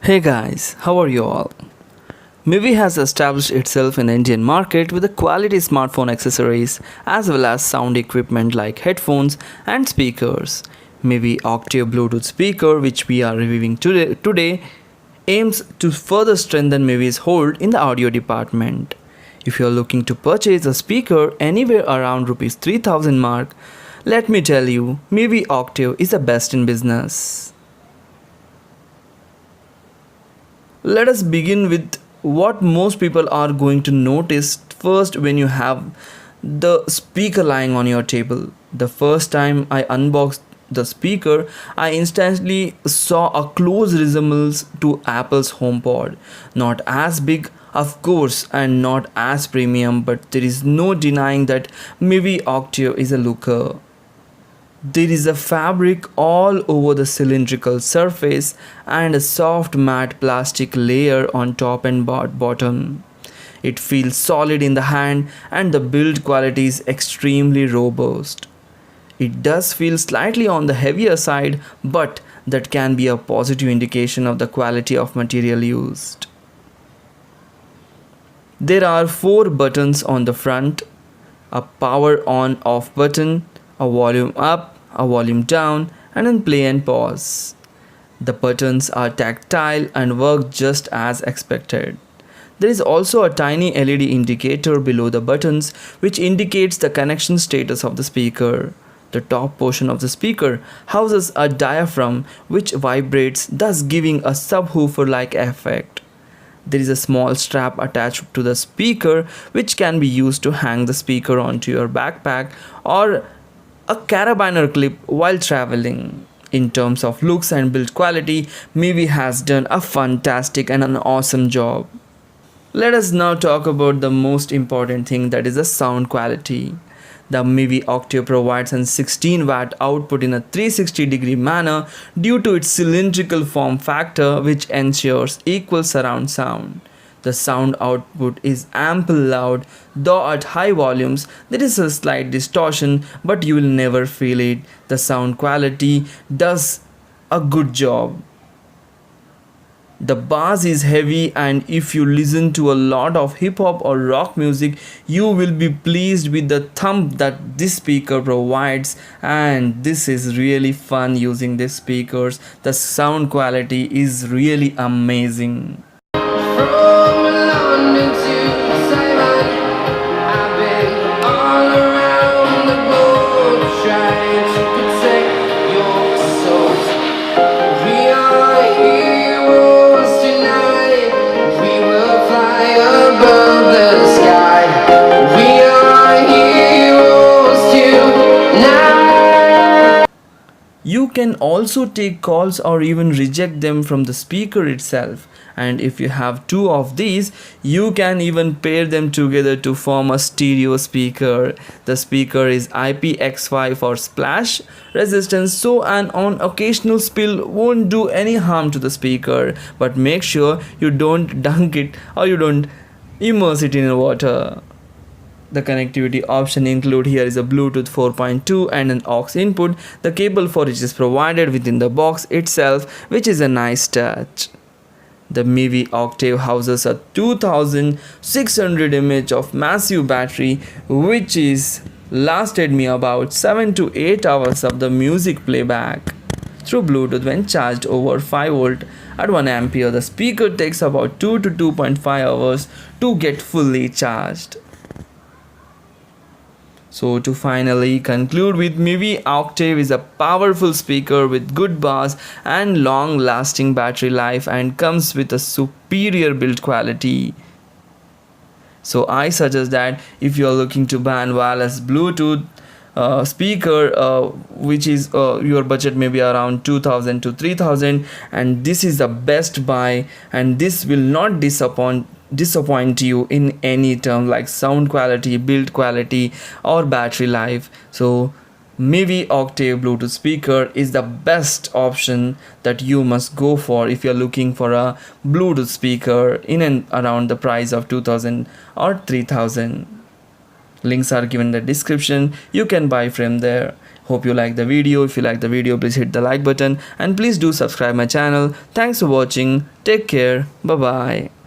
Hey guys, how are you all? Mivi has established itself in the Indian market with the quality smartphone accessories as well as sound equipment like headphones and speakers. Mivi Octave Bluetooth speaker, which we are reviewing today aims to further strengthen Mivi's hold in the audio department. If you are looking to purchase a speaker anywhere around Rs 3000 mark, let me tell you, Mivi Octave is the best in business. Let us begin with what most people are going to notice first when you have the speaker lying on your table. The first time I unboxed the speaker, I instantly saw a close resemblance to Apple's HomePod. Not as big, of course, and not as premium, but there is no denying that Mivi Octave is a looker. There is a fabric all over the cylindrical surface and a soft matte plastic layer on top and bottom. It feels solid in the hand and the build quality is extremely robust. It does feel slightly on the heavier side, but that can be a positive indication of the quality of material used. There are 4 buttons on the front, a power on off button, a volume up, a volume down, and a play and pause. The buttons are tactile and work just as expected. There is also a tiny LED indicator below the buttons which indicates the connection status of the speaker. The top portion of the speaker houses a diaphragm which vibrates, thus giving a subwoofer-like effect. There is a small strap attached to the speaker which can be used to hang the speaker onto your backpack or a carabiner clip while traveling. In terms of looks and build quality, Mivi has done a fantastic and an awesome job. Let us now talk about the most important thing, that is the sound quality. The Mivi Octave provides a 16 watt output in a 360-degree manner due to its cylindrical form factor which ensures equal surround sound. The sound output is ample loud, though at high volumes there is a slight distortion, but you will never feel it. The sound quality does a good job. The bass is heavy, and if you listen to a lot of hip hop or rock music, you will be pleased with the thump that this speaker provides, and this is really fun using these speakers. The sound quality is really amazing. You can also take calls or even reject them from the speaker itself, and if you have 2 of these, you can even pair them together to form a stereo speaker. The speaker is IPX5 for splash resistance, so an on occasional spill won't do any harm to the speaker, but make sure you don't dunk it or you don't immerse it in water. The connectivity option include here is a Bluetooth 4.2 and an aux input. The cable for which is provided within the box itself, which is a nice touch. The Mivi Octave houses a 2600 mAh of massive battery which is lasted me about 7 to 8 hours of the music playback. Through Bluetooth when charged over 5 volt at 1 ampere, the speaker takes about 2 to 2.5 hours to get fully charged. So to finally conclude with, Mivi Octave is a powerful speaker with good bass and long lasting battery life and comes with a superior build quality. So I suggest that if you are looking to buy a wireless Bluetooth speaker which is your budget may be around 2000 to 3000, and this is the best buy, and this will not disappoint you in any term like sound quality, build quality or battery life. So Mivi Octave Bluetooth speaker is the best option that you must go for if you are looking for a Bluetooth speaker in and around the price of 2000 or 3000. Links are given in the description. You can buy from there. Hope you like the video. If you like the video, please hit the like button and please do subscribe my channel. Thanks for watching. Take care. Bye bye.